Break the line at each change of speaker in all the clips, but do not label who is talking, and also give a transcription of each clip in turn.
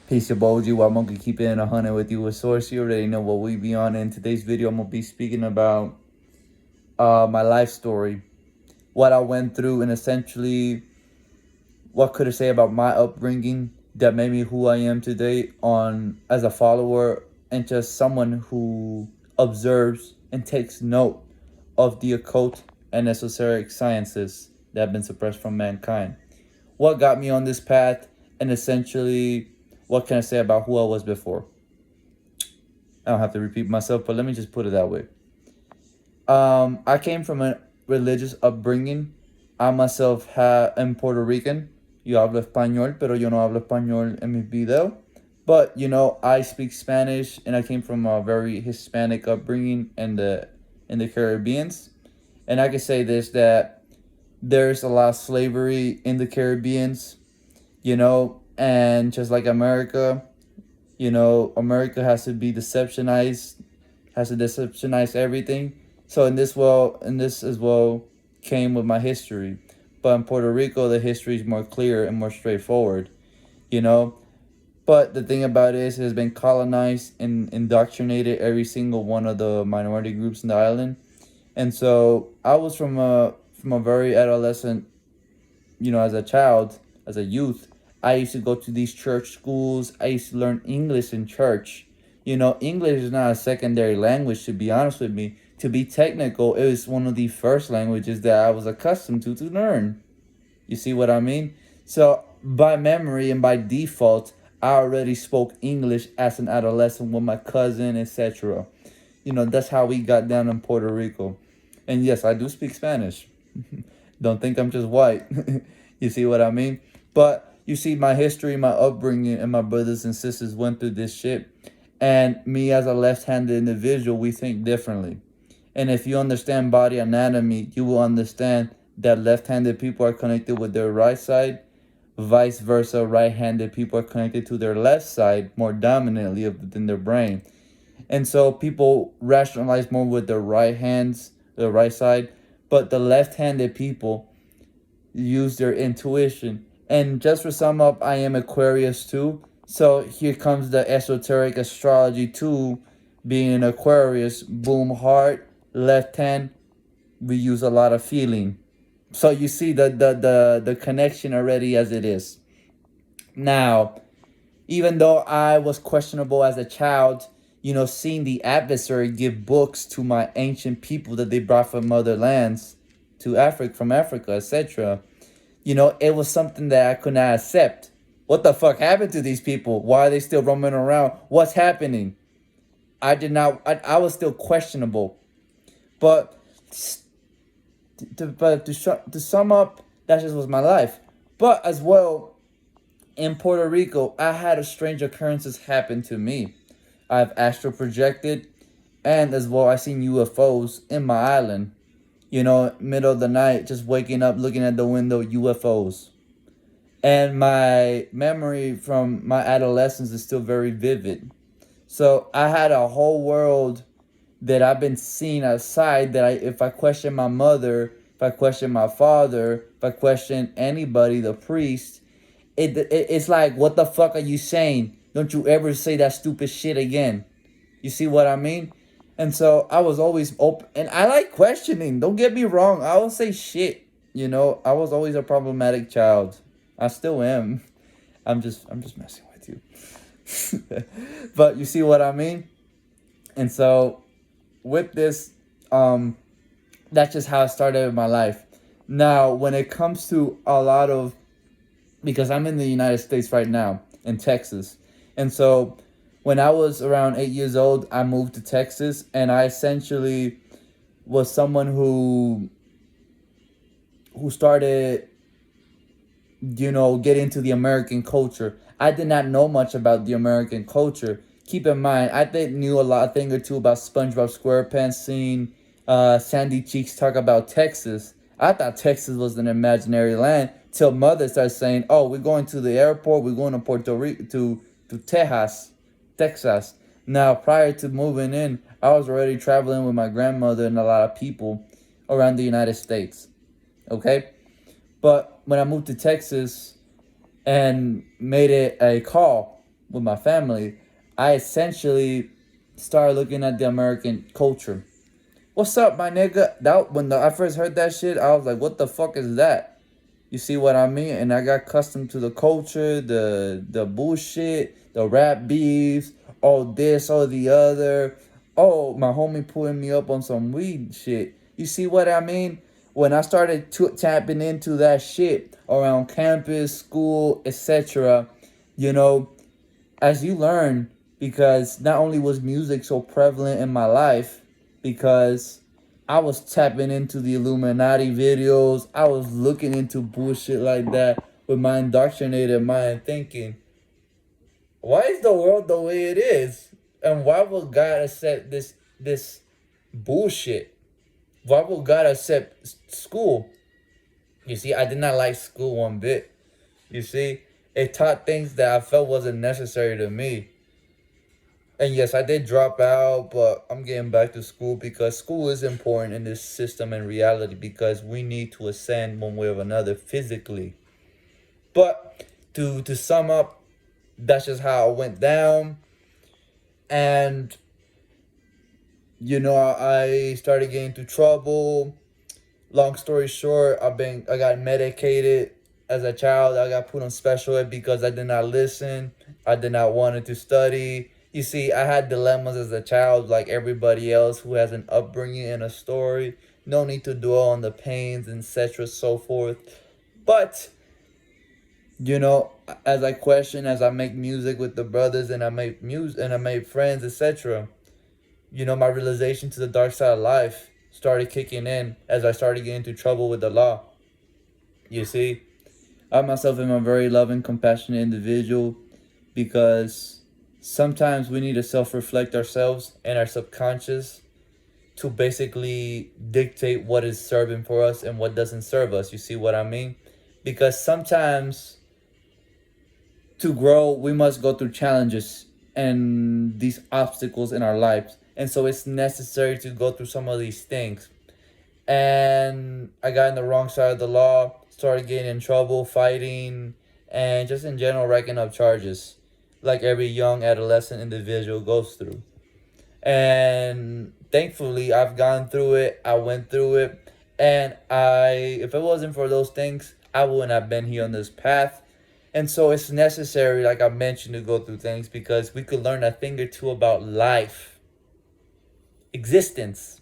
Peace of Boji, WhiteMonkey keeping it 100 with you with Source. You already know what we be on. In today's video, I'm going to be speaking about my life story, what I went through, and essentially what could I say about my upbringing that made me who I am today on as a follower and just someone who observes and takes note of the occult and esoteric sciences that have been suppressed from mankind. What got me on this path, and essentially what can I say about who I was before? I don't have to repeat myself, but let me just put it that way. I came from a religious upbringing. I myself am Puerto Rican. Yo hablo español, pero yo no hablo español en mi video. But, I speak Spanish, and I came from a very Hispanic upbringing in the Caribbeans. And I can say this, that there's a lot of slavery in the Caribbeans, and just like America, America has to deceptionize everything. So in this as well came with my history. But in Puerto Rico, the history is more clear and more straightforward, But the thing about it is, it has been colonized and indoctrinated every single one of the minority groups in the island. And so I was from a very adolescent, as a child, as a youth, I used to go to these church schools. I used to learn English in church. English is not a secondary language, to be honest with me. To be technical, it was one of the first languages that I was accustomed to learn. You see what I mean? So by memory and by default, I already spoke English as an adolescent with my cousin, etc. That's how we got down in Puerto Rico. And yes, I do speak Spanish. Don't think I'm just white. You see what I mean? But you see, my history, my upbringing, and my brothers and sisters went through this shit. And me as a left-handed individual, we think differently. And if you understand body anatomy, you will understand that left-handed people are connected with their right side. Vice versa, right-handed people are connected to their left side more dominantly than their brain. And so people rationalize more with their right hands, the right side. But the left-handed people use their intuition. And just for sum up, I am Aquarius too. So here comes the esoteric astrology too. Being an Aquarius, boom, heart, left hand, we use a lot of feeling. So you see the connection already as it is. Now, even though I was questionable as a child, seeing the adversary give books to my ancient people that they brought from other lands to Africa, etc., it was something that I could not accept. What the fuck happened to these people? Why are they still roaming around? What's happening? I was still questionable. But to sum up, that just was my life. But as well, in Puerto Rico, I had strange occurrences happen to me. I've astral projected, and as well, I've seen UFOs in my island. Middle of the night, just waking up, looking at the window, UFOs. And my memory from my adolescence is still very vivid. So I had a whole world that I've been seeing outside that if I question my mother, if I question my father, if I question anybody, the priest, it's like, what the fuck are you saying? Don't you ever say that stupid shit again. You see what I mean? And so I was always open, and I like questioning. Don't get me wrong. I will say shit. I was always a problematic child. I still am. I'm just messing with you. But you see what I mean? And so with this, that's just how it started in my life. Now, when it comes to because I'm in the United States right now, in Texas. And so when I was around 8 years old, I moved to Texas, and I essentially was someone who started, get into the American culture. I did not know much about the American culture. Keep in mind, I knew a thing or two about SpongeBob SquarePants, seeing Sandy Cheeks talk about Texas. I thought Texas was an imaginary land till mother started saying, "Oh, we're going to the airport. We're going to Puerto Rico to Texas." Now, prior to moving in, I was already traveling with my grandmother and a lot of people around the United States. Okay, but when I moved to Texas and made it a call, with my family, I essentially started looking at the American culture. What's up, my nigga? That when I first heard that shit, I was like, "What the fuck is that?" You see what I mean? And I got accustomed to the culture, the bullshit, the rap beefs, all this, all the other. Oh, my homie putting me up on some weed shit. You see what I mean? When I started tapping into that shit around campus, school, etc., you know, as you learn, because not only was music so prevalent in my life, because I was tapping into the Illuminati videos, I was looking into bullshit like that with my indoctrinated mind, thinking, why is the world the way it is? And why would God accept this bullshit? Why would God accept school? You see, I did not like school one bit. You see, it taught things that I felt wasn't necessary to me. And yes, I did drop out, but I'm getting back to school because school is important in this system and reality because we need to ascend one way or another physically. But to sum up, that's just how it went down. And I started getting into trouble. Long story short, I got medicated as a child. I got put on special ed because I did not listen. I did not want to study. You see, I had dilemmas as a child like everybody else who has an upbringing and a story. No need to dwell on the pains, etc., so forth. But as I question, as I make music with the brothers and I make music and I make friends, etc., my realization to the dark side of life started kicking in as I started getting into trouble with the law. You see, I myself am a very loving, compassionate individual because sometimes we need to self-reflect ourselves and our subconscious to basically dictate what is serving for us and what doesn't serve us. You see what I mean? Because sometimes to grow, we must go through challenges and these obstacles in our lives. And so it's necessary to go through some of these things. And I got in the wrong side of the law, started getting in trouble, fighting, and just in general racking up charges, like every young adolescent individual goes through. And thankfully, I've gone through it. I went through it, and if it wasn't for those things, I wouldn't have been here on this path. And so it's necessary, like I mentioned, to go through things because we could learn a thing or two about life, existence,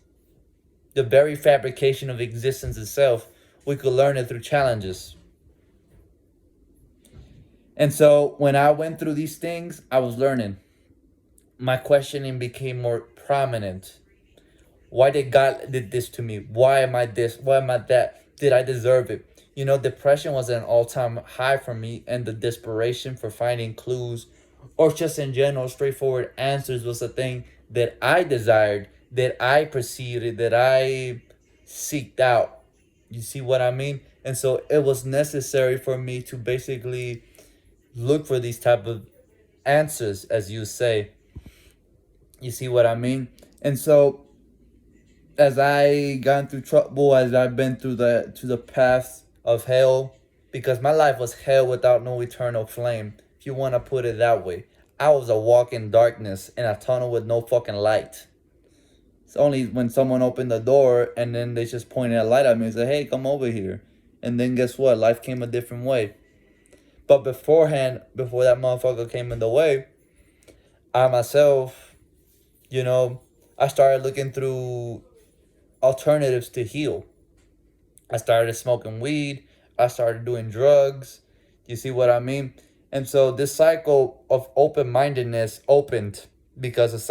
the very fabrication of existence itself. We could learn it through challenges. And so when I went through these things, I was learning. My questioning became more prominent. Why did God did this to me? Why am I this? Why am I that? Did I deserve it? Depression was at an all-time high for me, and the desperation for finding clues or just in general straightforward answers was a thing that I desired, that I proceeded, that I seeked out. You see what I mean? And so it was necessary for me to basically look for these type of answers, as you say. You see what I mean? And so as I gone through trouble, as I've been through the paths of hell, because my life was hell without no eternal flame, if you want to put it that way. I was a walk in darkness in a tunnel with no fucking light. It's only when someone opened the door and then they just pointed a light at me and said, "Hey, come over here." And then guess what? Life came a different way. But beforehand, before that motherfucker came in the way, I myself, I started looking through alternatives to heal. I started smoking weed. I started doing drugs. You see what I mean? And so this cycle of open-mindedness opened because of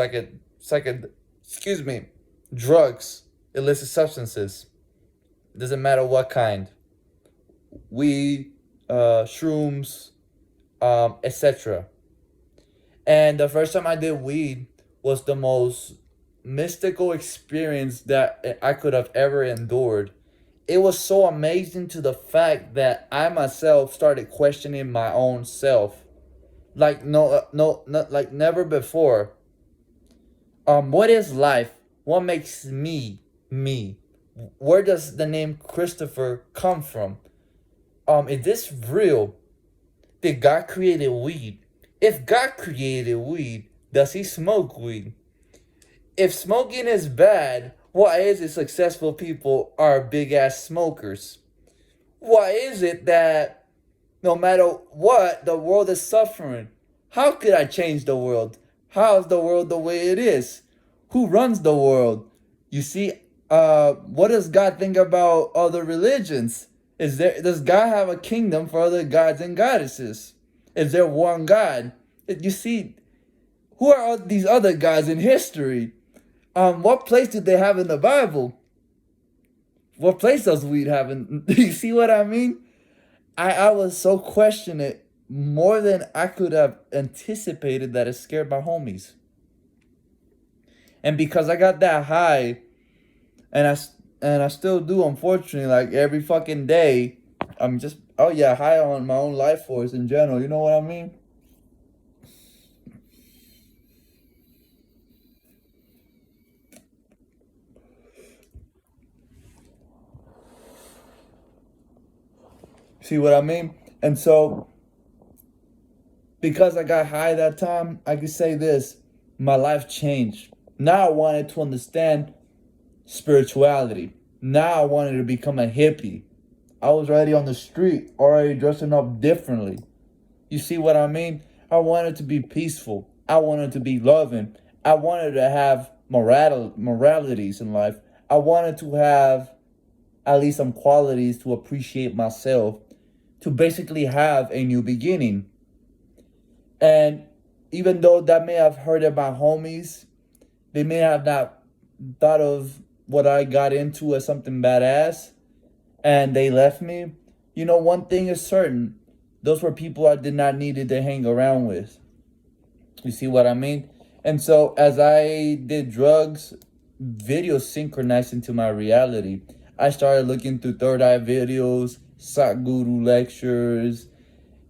excuse me, drugs, illicit substances. Doesn't matter what kind. Weed, shrooms, etc. And the first time I did weed was the most mystical experience that I could have ever endured. It was so amazing to the fact that I myself started questioning my own self, like like never before. What is life? What makes me me? Where does the name Christopher come from? Is this real? Did God create weed? If God created weed, does he smoke weed? If smoking is bad, why is it successful people are big ass smokers? Why is it that no matter what, the world is suffering? How could I change the world? How is the world the way it is? Who runs the world? You see, what does God think about other religions? Does God have a kingdom for other gods and goddesses? Is there one God? You see, who are all these other gods in history? What place did they have in the Bible? What place does weed have in? You see what I mean? I was so questioning more than I could have anticipated that it scared my homies. And because I got that high, and I still do, unfortunately, like every fucking day, I'm just high on my own life force in general. You know what I mean? See what I mean? And so, because I got high that time, I could say this: my life changed. Now I wanted to understand spirituality. Now I wanted to become a hippie. I was already on the street, already dressing up differently. You see what I mean? I wanted to be peaceful. I wanted to be loving. I wanted to have moralities in life. I wanted to have at least some qualities to appreciate myself, to basically have a new beginning. And even though that may have hurted my homies, they may have not thought of what I got into as something badass, and they left me. You know, one thing is certain: those were people I did not need to hang around with. You see what I mean? And so, as I did drugs, videos synchronized into my reality. I started looking through third eye videos, Satguru lectures,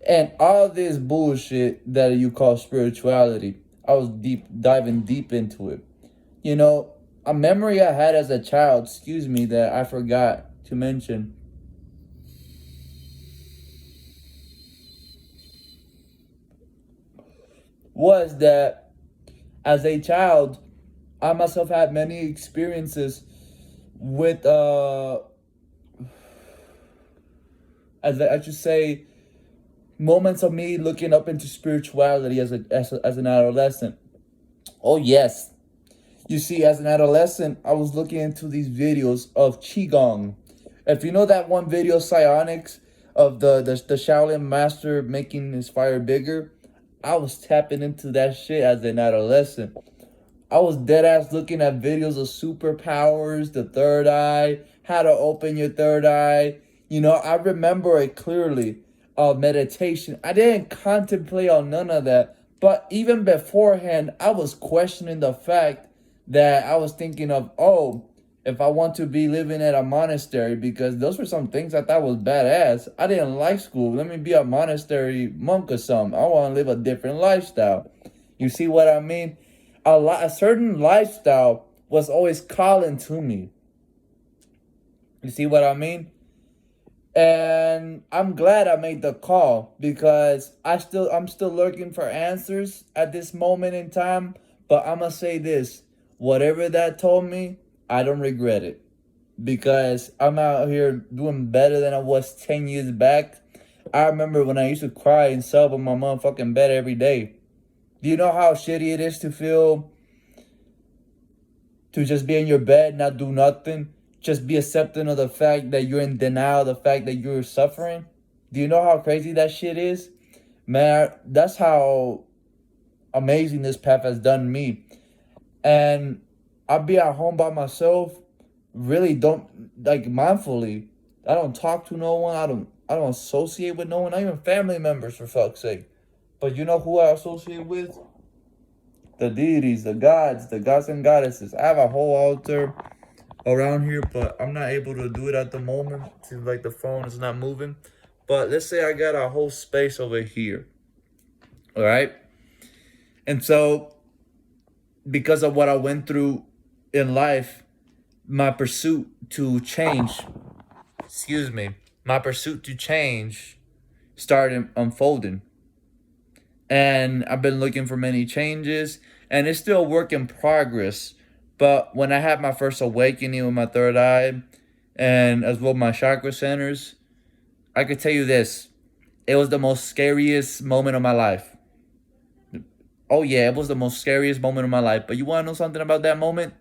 and all this bullshit that you call spirituality. I was diving deep into it. You know, a memory I had as a child, that I forgot to mention, was that as a child, I myself had many experiences with, as I should say, moments of me looking up into spirituality as an adolescent. Oh yes, you see, as an adolescent, I was looking into these videos of qigong. If you know that one video, psionics, of the Shaolin master making his fire bigger, I was tapping into that shit as an adolescent. I was dead ass looking at videos of superpowers, the third eye, how to open your third eye. You know, I remember it clearly. Meditation. I didn't contemplate on none of that. But even beforehand, I was questioning the fact that I was thinking of, oh, if I want to be living at a monastery, because those were some things I thought was badass. I didn't like school. Let me be a monastery monk or something. I want to live a different lifestyle. You see what I mean? A certain lifestyle was always calling to me. You see what I mean? And I'm glad I made the call, because I'm still looking for answers at this moment in time. But I'm gonna say this: whatever that told me, I don't regret it, because I'm out here doing better than I was 10 years back. I remember when I used to cry and sob on my motherfucking bed every day. Do you know how shitty it is to feel, to just be in your bed, not do nothing, just be accepting of the fact that you're in denial, the fact that you're suffering? Do you know how crazy that shit is? Man, that's how amazing this path has done me. And I'll be at home by myself, really don't, like, mindfully. I don't talk to no one. I don't associate with no one, not even family members, for fuck's sake. But you know who I associate with? The deities, the gods and goddesses. I have a whole altar around here, but I'm not able to do it at the moment. Seems like the phone is not moving. But let's say I got a whole space over here. All right? And so, because of what I went through in life, my pursuit to change, my pursuit to change started unfolding. And I've been looking for many changes, and it's still a work in progress. But when I had my first awakening with my third eye, and as well my chakra centers, I could tell you this: it was the most scariest moment of my life. Oh yeah, it was the most scariest moment of my life. But you want to know something about that moment?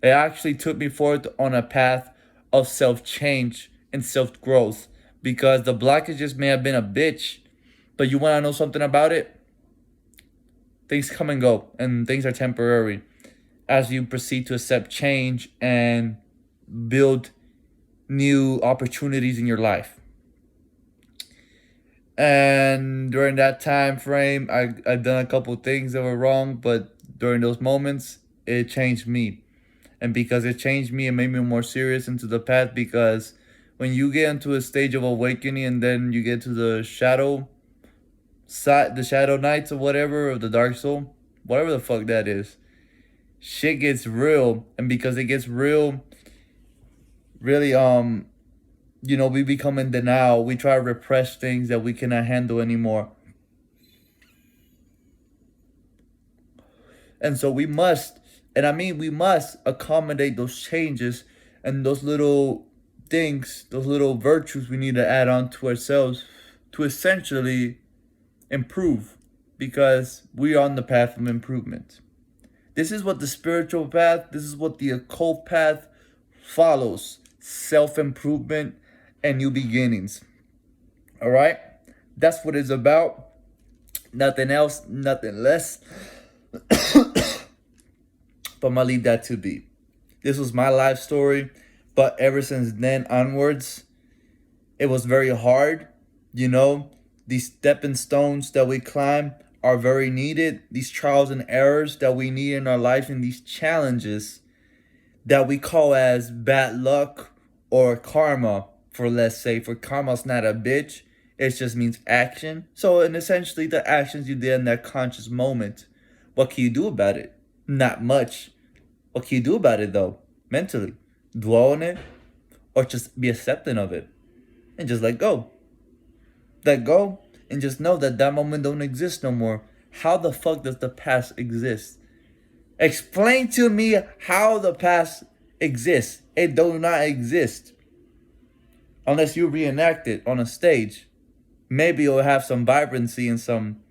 It actually took me forth on a path of self-change and self-growth, because the blockages may have been a bitch, but you want to know something about it? Things come and go, and things are temporary as you proceed to accept change and build new opportunities in your life. And during that time frame, I've done a couple things that were wrong, but during those moments, it changed me. And because it changed me, it made me more serious into the path, because when you get into a stage of awakening and then you get to the shadow side, the shadow nights or whatever, of the dark soul, whatever the fuck that is, shit gets real. And because it gets real, really, we become in denial. We try to repress things that we cannot handle anymore. And so we must, and I mean we must accommodate those changes and those little things, those little virtues we need to add on to ourselves to essentially improve, because we are on the path of improvement. This is what the spiritual path, this is what the occult path follows: self-improvement and new beginnings. All right? That's what it's about. Nothing else, nothing less. But I'm going to leave that to be. This was my life story. But ever since then onwards, it was very hard. These stepping stones that we climb are very needed. These trials and errors that we need in our life, and these challenges that we call as bad luck or karma, for let's say. For karma's not a bitch. It just means action. So, and essentially the actions you did in that conscious moment. What can you do about it? Not much. What can you do about it though? Mentally. Dwell on it, or just be accepting of it. And just let go. Let go and just know that that moment don't exist no more. How the fuck does the past exist? Explain to me how the past exists. It do not exist. Unless you reenact it on a stage. Maybe it'll have some vibrancy and some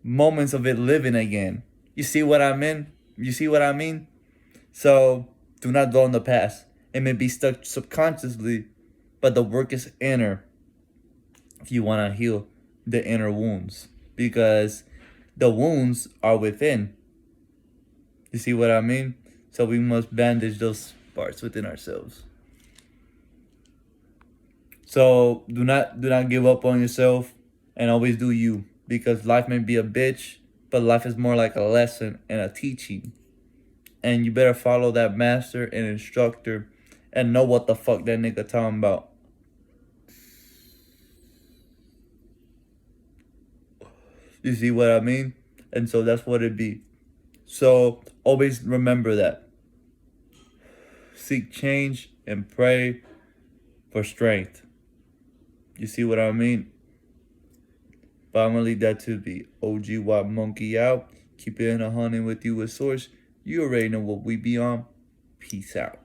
moments of it living again. You see what I mean? You see what I mean? So, do not dwell on the past. It may be stuck subconsciously, but the work is inner. If you want to heal the inner wounds, because the wounds are within. You see what I mean? So we must bandage those parts within ourselves. So do not give up on yourself, and always do you, because life may be a bitch, but life is more like a lesson and a teaching. And you better follow that master and instructor and know what the fuck that nigga talking about. You see what I mean? And so that's what it be. So always remember that. Seek change and pray for strength. You see what I mean? But I'm going to leave that to be. OG WhiteMonkey out. Keep it in a hunting with you with Source. You already know what we be on. Peace out.